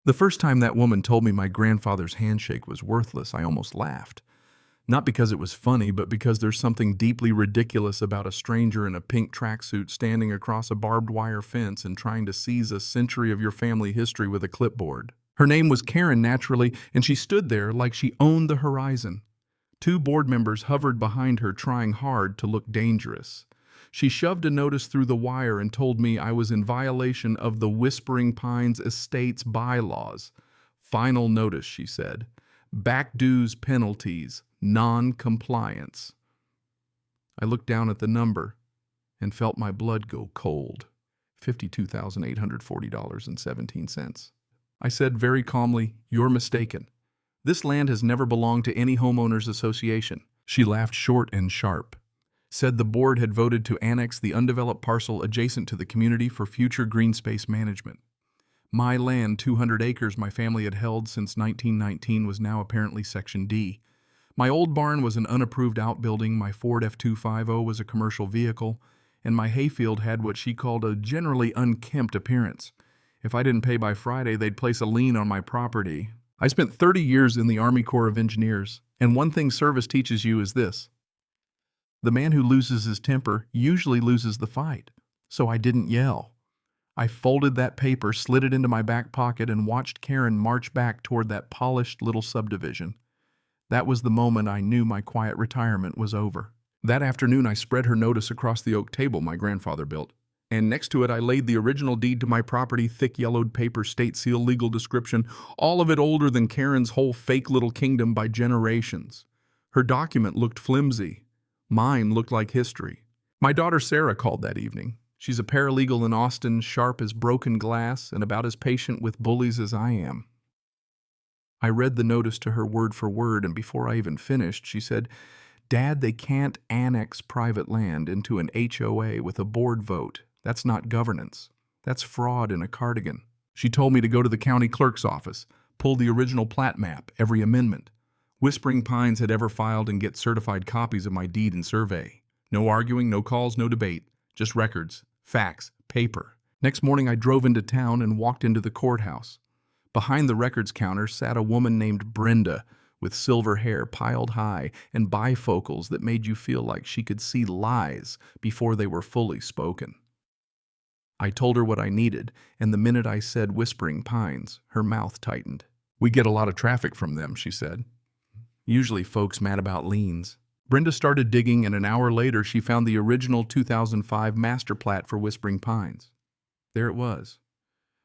The first time that woman told me my grandfather's handshake was worthless, I almost laughed. Not because it was funny, but because there's something deeply ridiculous about a stranger in a pink tracksuit standing across a barbed wire fence and trying to seize a century of your family history with a clipboard. Her name was Karen, naturally, and she stood there like she owned the horizon. Two board members hovered behind her, trying hard to look dangerous. She shoved a notice through the wire and told me I was in violation of the Whispering Pines Estates bylaws. Final notice, she said. Back dues penalties, non-compliance. I looked down at the number and felt my blood go cold. $52,840.17. I said very calmly, "You're mistaken. This land has never belonged to any homeowners association." She laughed short and sharp. Said the board had voted to annex the undeveloped parcel adjacent to the community for future green space management. My land, 200 acres my family had held since 1919, was now apparently Section D. My old barn was an unapproved outbuilding, my Ford F-250 was a commercial vehicle, and my hayfield had what she called a generally unkempt appearance. If I didn't pay by Friday, they'd place a lien on my property. I spent 30 years in the Army Corps of Engineers, and one thing service teaches you is this: the man who loses his temper usually loses the fight. So I didn't yell. I folded that paper, slid it into my back pocket, and watched Karen march back toward that polished little subdivision. That was the moment I knew my quiet retirement was over. That afternoon, I spread her notice across the oak table my grandfather built, and next to it I laid the original deed to my property, thick yellowed paper, state seal, legal description, all of it older than Karen's whole fake little kingdom by generations. Her document looked flimsy. Mine looked like history. My daughter Sarah called that evening. She's a paralegal in Austin, sharp as broken glass and about as patient with bullies as I am. I read the notice to her word for word, and before I even finished, she said, "Dad, they can't annex private land into an HOA with a board vote. That's not governance. That's fraud in a cardigan." She told me to go to the county clerk's office, pull the original plat map, every amendment. Whispering Pines had ever filed and get certified copies of my deed and survey. No arguing, no calls, no debate. Just records, facts, paper. Next morning I drove into town and walked into the courthouse. Behind the records counter sat a woman named Brenda with silver hair piled high and bifocals that made you feel like she could see lies before they were fully spoken. I told her what I needed, and the minute I said Whispering Pines, her mouth tightened. "We get a lot of traffic from them," she said. "Usually folks mad about liens." Brenda started digging, and an hour later she found the original 2005 master plat for Whispering Pines. There it was.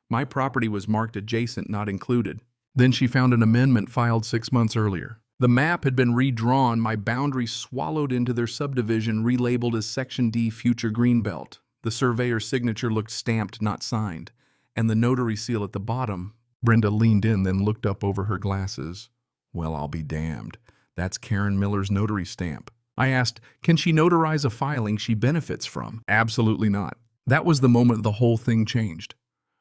My property was marked adjacent, not included. Then she found an amendment filed 6 months earlier. The map had been redrawn, my boundaries swallowed into their subdivision, relabeled as Section D Future Greenbelt. The surveyor's signature looked stamped, not signed. And the notary seal at the bottom. Brenda leaned in, then looked up over her glasses. "Well, I'll be damned. That's Karen Miller's notary stamp." I asked, "Can she notarize a filing she benefits from?" "Absolutely not." That was the moment the whole thing changed.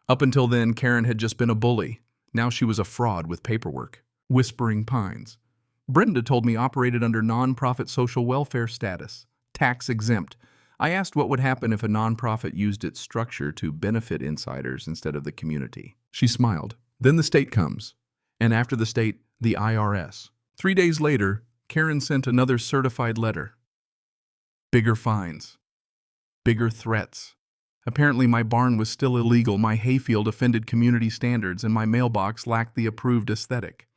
Up until then, Karen had just been a bully. Now she was a fraud with paperwork. Whispering Pines. Brenda told me operated under nonprofit social welfare status, tax exempt. I asked what would happen if a nonprofit used its structure to benefit insiders instead of the community. She smiled. Then the state comes. And after the state, the IRS. 3 days later, Karen sent another certified letter. Bigger fines. Bigger threats. Apparently my barn was still illegal, my hayfield offended community standards, and my mailbox lacked the approved aesthetic.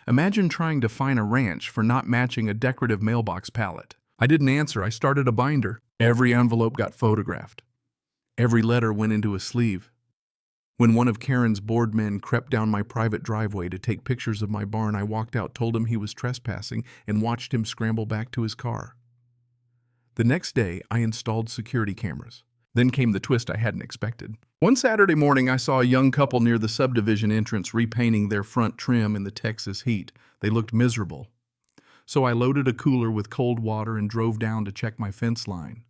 Imagine trying to fine a ranch for not matching a decorative mailbox palette. I didn't answer. I started a binder. Every envelope got photographed. Every letter went into a sleeve. When one of Karen's board men crept down my private driveway to take pictures of my barn, I walked out, told him he was trespassing, and watched him scramble back to his car. The next day, I installed security cameras. Then came the twist I hadn't expected. One Saturday morning, I saw a young couple near the subdivision entrance repainting their front trim in the Texas heat. They looked miserable. So I loaded a cooler with cold water and drove down to check my fence line.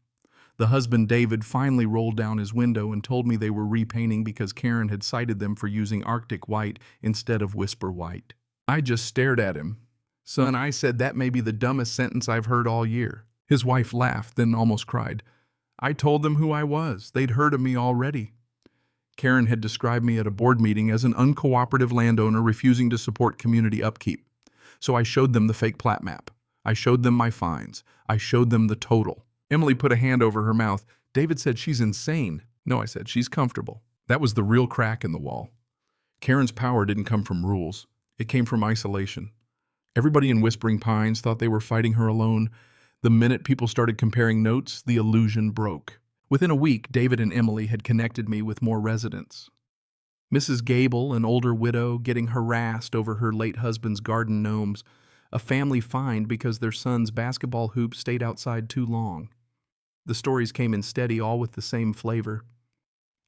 The husband, David, finally rolled down his window and told me they were repainting because Karen had cited them for using Arctic white instead of Whisper white. I just stared at him. "Son," I said, "that may be the dumbest sentence I've heard all year." His wife laughed, then almost cried. "I told them who I was. They'd heard of me already." Karen had described me at a board meeting as an uncooperative landowner refusing to support community upkeep. So I showed them the fake plat map. I showed them my fines. I showed them the total. Emily put a hand over her mouth. David said she's insane. No, I said, she's comfortable. That was the real crack in the wall. Karen's power didn't come from rules. It came from isolation. Everybody in Whispering Pines thought they were fighting her alone. The minute people started comparing notes, the illusion broke. Within a week, David and Emily had connected me with more residents. Mrs. Gable, an older widow, getting harassed over her late husband's garden gnomes. A family fined because their son's basketball hoop stayed outside too long. The stories came in steady, all with the same flavor.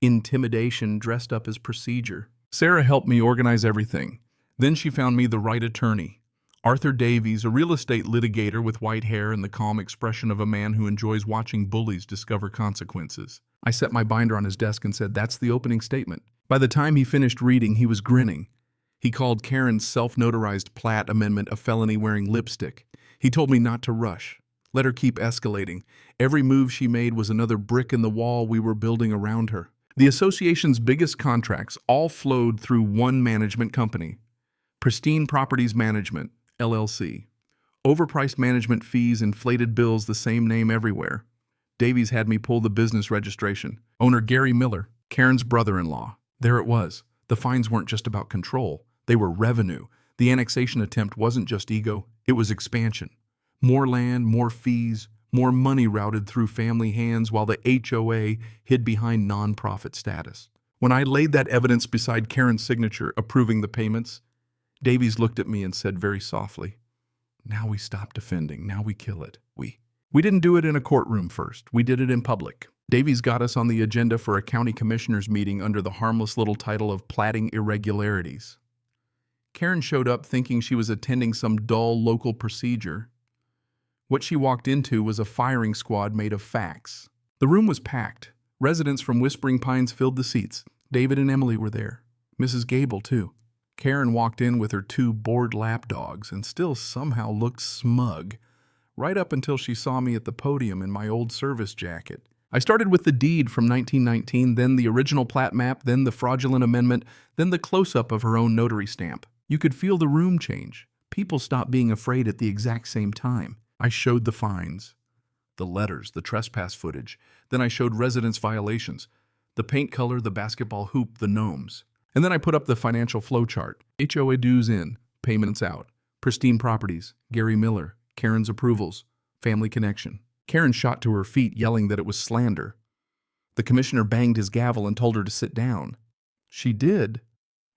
Intimidation dressed up as procedure. Sarah helped me organize everything. Then she found me the right attorney. Arthur Davies, a real estate litigator with white hair and the calm expression of a man who enjoys watching bullies discover consequences. I set my binder on his desk and said, "That's the opening statement." By the time he finished reading, he was grinning. He called Karen's self-notarized plat amendment a felony wearing lipstick. He told me not to rush. Let her keep escalating. Every move she made was another brick in the wall we were building around her. The association's biggest contracts all flowed through one management company, Pristine Properties Management, LLC. Overpriced management fees, inflated bills, the same name everywhere. Davies had me pull the business registration. Owner Gary Miller, Karen's brother-in-law. There it was. The fines weren't just about control. They were revenue. The annexation attempt wasn't just ego, it was expansion. More land, more fees, more money routed through family hands while the HOA hid behind nonprofit status. When I laid that evidence beside Karen's signature approving the payments, Davies looked at me and said very softly, "Now we stop defending, now we kill it. We didn't do it in a courtroom first, we did it in public." Davies got us on the agenda for a county commissioners meeting under the harmless little title of platting irregularities. Karen showed up thinking she was attending some dull local procedure. What she walked into was a firing squad made of facts. The room was packed. Residents from Whispering Pines filled the seats. David and Emily were there. Mrs. Gable, too. Karen walked in with her 2 bored lapdogs and still somehow looked smug, right up until she saw me at the podium in my old service jacket. I started with the deed from 1919, then the original plat map, then the fraudulent amendment, then the close-up of her own notary stamp. You could feel the room change. People stopped being afraid at the exact same time. I showed the fines, the letters, the trespass footage. Then I showed residents' violations, the paint color, the basketball hoop, the gnomes. And then I put up the financial flow chart. HOA dues in, payments out. Pristine Properties, Gary Miller, Karen's approvals, family connection. Karen shot to her feet, yelling that it was slander. The commissioner banged his gavel and told her to sit down. She did,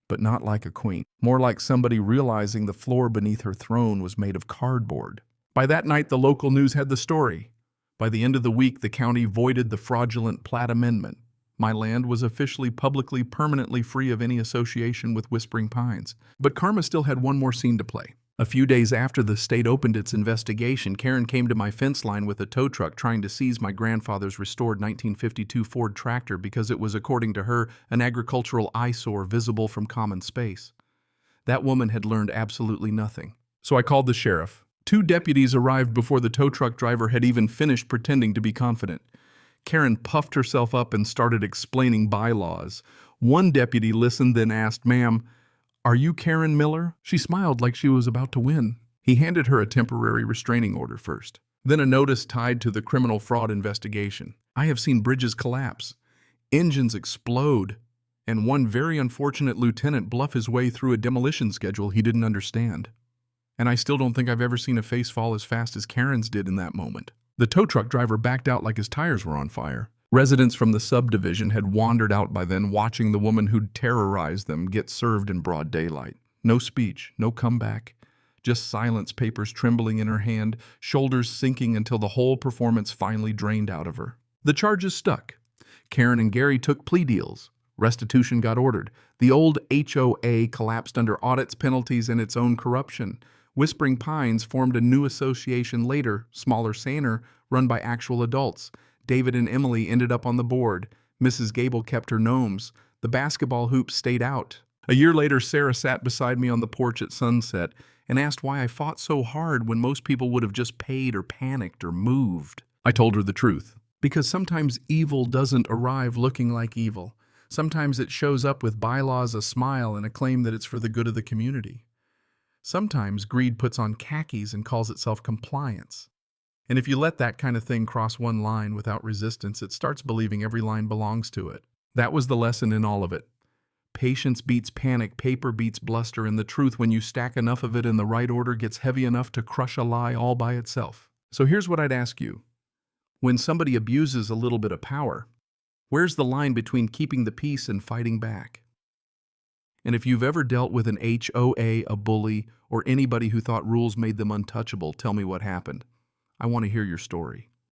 but not like a queen. More like somebody realizing the floor beneath her throne was made of cardboard. By that night, the local news had the story. By the end of the week, the county voided the fraudulent plat amendment. My land was officially, publicly, permanently free of any association with Whispering Pines. But karma still had one more scene to play. A few days after the state opened its investigation, Karen came to my fence line with a tow truck trying to seize my grandfather's restored 1952 Ford tractor because it was, according to her, an agricultural eyesore visible from common space. That woman had learned absolutely nothing. So I called the sheriff. 2 deputies arrived before the tow truck driver had even finished pretending to be confident. Karen puffed herself up and started explaining bylaws. One deputy listened, then asked, "Ma'am, are you Karen Miller?" She smiled like she was about to win. He handed her a temporary restraining order first, then a notice tied to the criminal fraud investigation. I have seen bridges collapse, engines explode, and one very unfortunate lieutenant bluff his way through a demolition schedule he didn't understand. And I still don't think I've ever seen a face fall as fast as Karen's did in that moment. The tow truck driver backed out like his tires were on fire. Residents from the subdivision had wandered out by then, watching the woman who'd terrorized them get served in broad daylight. No speech, no comeback, just silence, papers trembling in her hand, shoulders sinking until the whole performance finally drained out of her. The charges stuck. Karen and Gary took plea deals. Restitution got ordered. The old HOA collapsed under audits, penalties, and its own corruption. Whispering Pines formed a new association later, smaller, saner, run by actual adults. David and Emily ended up on the board. Mrs. Gable kept her gnomes. The basketball hoops stayed out. A year later, Sarah sat beside me on the porch at sunset and asked why I fought so hard when most people would have just paid or panicked or moved. I told her the truth. Because sometimes evil doesn't arrive looking like evil. Sometimes it shows up with bylaws, a smile, and a claim that it's for the good of the community. Sometimes greed puts on khakis and calls itself compliance. And if you let that kind of thing cross one line without resistance, it starts believing every line belongs to it. That was the lesson in all of it. Patience beats panic, paper beats bluster, and the truth, when you stack enough of it in the right order, gets heavy enough to crush a lie all by itself. So here's what I'd ask you. When somebody abuses a little bit of power, where's the line between keeping the peace and fighting back? And if you've ever dealt with an HOA, a bully, or anybody who thought rules made them untouchable, tell me what happened. I want to hear your story.